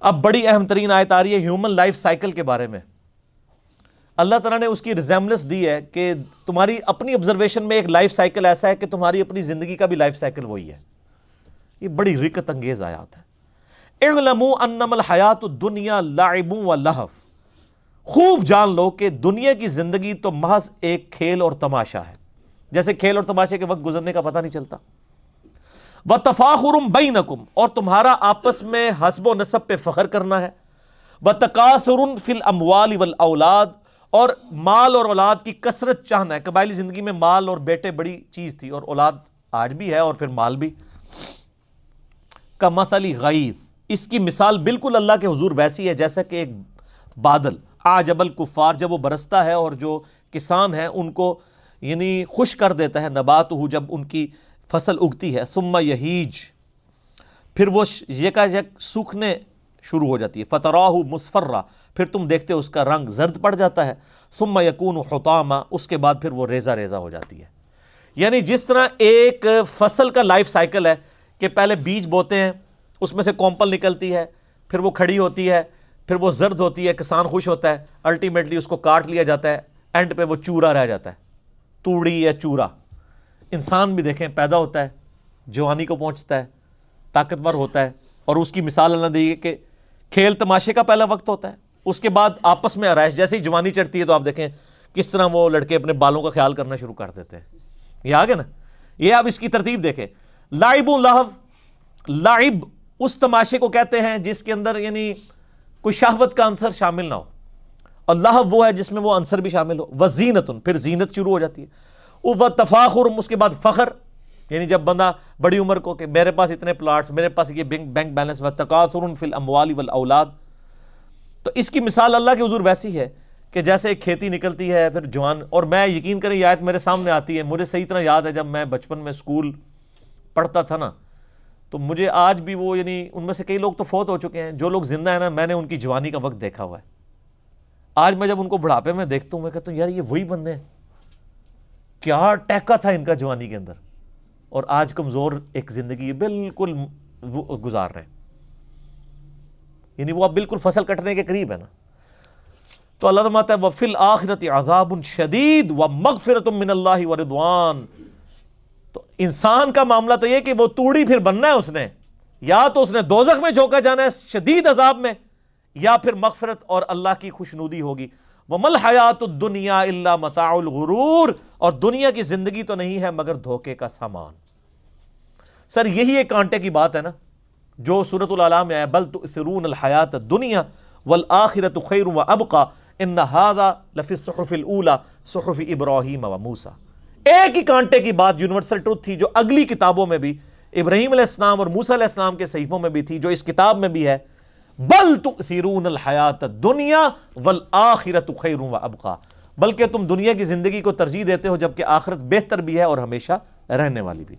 اب بڑی اہم ترین آیت آ رہی ہے ہیومن لائف سائیکل کے بارے میں. اللہ تعالیٰ نے اس کی ریزیمبلنس دی ہے کہ تمہاری اپنی آبزرویشن میں ایک لائف سائیکل ایسا ہے کہ تمہاری اپنی زندگی کا بھی لائف سائیکل وہی ہے. یہ بڑی رکت انگیز آیات ہے. اعلموا انما الحیات الدنیا لعب و لہو، خوب جان لو کہ دنیا کی زندگی تو محض ایک کھیل اور تماشا ہے، جیسے کھیل اور تماشے کے وقت گزرنے کا پتہ نہیں چلتا. وَتَفَاخُرٌ بَيْنَكُمْ، اور تمہارا آپس میں حسب و نسب پہ فخر کرنا ہے. وَتَكَاثُرٌ فِي الْأَمْوَالِ وَالْأَوْلَادِ، اور مال اور اولاد کی کثرت چاہنا ہے. قبائلی زندگی میں مال اور بیٹے بڑی چیز تھی، اور اولاد آج بھی ہے اور پھر مال بھی. کَمَثَلِ غَیْثٍ، اس کی مثال بالکل اللہ کے حضور ویسی ہے جیسا کہ ایک بادل، اعجب الکفار، جب وہ برستا ہے اور جو کسان ہیں ان کو یعنی خوش کر دیتا ہے. نباتہ، جب ان کی فصل اگتی ہے. ثم یہیج، پھر وہ یکایک سوکھنے شروع ہو جاتی ہے. فتراہ مصفرہ، پھر تم دیکھتے ہو اس کا رنگ زرد پڑ جاتا ہے. ثم یکون حطاما، اس کے بعد پھر وہ ریزہ ریزہ ہو جاتی ہے. یعنی جس طرح ایک فصل کا لائف سائیکل ہے کہ پہلے بیج بوتے ہیں، اس میں سے کومپل نکلتی ہے، پھر وہ کھڑی ہوتی ہے، پھر وہ زرد ہوتی ہے، کسان خوش ہوتا ہے، الٹیمیٹلی اس کو کاٹ لیا جاتا ہے، اینڈ پہ وہ چورا رہ جاتا ہے، توڑی یا چورا. انسان بھی دیکھیں پیدا ہوتا ہے، جوانی کو پہنچتا ہے، طاقتور ہوتا ہے، اور اس کی مثال اللہ نے دی کہ کھیل تماشے کا پہلا وقت ہوتا ہے، اس کے بعد آپس میں آرائش. جیسے ہی جوانی چڑھتی ہے تو آپ دیکھیں کس طرح وہ لڑکے اپنے بالوں کا خیال کرنا شروع کر دیتے ہیں. یہ آگے نا، یہ آپ اس کی ترتیب دیکھیں. لعب و لہو، لعب اس تماشے کو کہتے ہیں جس کے اندر یعنی کوئی شہوت کا عنصر شامل نہ ہو، اور لہو وہ ہے جس میں وہ عنصر بھی شامل ہو. وزینتن، پھر زینت شروع ہو جاتی ہے. وتفاخر، اس کے بعد فخر، یعنی جب بندہ بڑی عمر کو کہ میرے پاس اتنے پلاٹس، میرے پاس یہ بینک بیلنس. وتکاثر فی الاموال والاولاد، تو اس کی مثال اللہ کے حضور ویسی ہے کہ جیسے ایک کھیتی نکلتی ہے پھر جوان. اور میں یقین کریں یہ آیت میرے سامنے آتی ہے، مجھے صحیح طرح یاد ہے جب میں بچپن میں اسکول پڑھتا تھا نا، تو مجھے آج بھی وہ یعنی ان میں سے کئی لوگ تو فوت ہو چکے ہیں، جو لوگ زندہ ہیں نا میں نے ان کی جوانی کا وقت دیکھا ہوا ہے. آج میں جب ان کو بڑھاپے میں دیکھتا ہوں میں کہتا ہوں یار یہ وہی بندے ہیں، کیا ٹیکا تھا ان کا جوانی کے اندر، اور آج کمزور ایک زندگی بالکل گزار رہے ہیں. یعنی وہ اب بالکل فصل کٹنے کے قریب ہے نا. تو اللہ فرماتا ہے وَفِي الْآخِرَةِ عَذَابٌ شَدِيدٌ وَمَغْفِرَةٌ مِّنَ اللَّهِ وَرِضْوَانٌ. تو انسان کا معاملہ تو یہ کہ وہ توڑی پھر بننا ہے، اس نے یا تو اس نے دوزخ میں جھونکا جانا ہے شدید عذاب میں، یا پھر مغفرت اور اللہ کی خوشنودی ہوگی. وَمَا الْحَيَاةُ الدُّنْيَا إِلَّا مَتَاعُ الْغُرُورِ، اور دنیا کی زندگی تو نہیں ہے مگر دھوکے کا سامان. سر یہی ایک کانٹے کی بات ہے نا جو سورۃ العلیٰ میں ہے، بل تؤثرون الحیاۃ الدنیا والآخرۃ خیر وابقیٰ ان ھذا لفی الصحف الاولیٰ صحف ابراہیم وموسیٰ. ایک ہی کانٹے کی بات یونیورسل ٹروتھ تھی جو اگلی کتابوں میں بھی ابراہیم علیہ السلام اور موسیٰ علیہ السلام کے صحیفوں میں بھی تھی، جو اس کتاب میں بھی ہے. بل تؤثرون الحیاۃ الدنیا والآخرۃ خیر وابقیٰ، بلکہ تم دنیا کی زندگی کو ترجیح دیتے ہو جبکہ آخرت بہتر بھی ہے اور ہمیشہ رہنے والی بھی.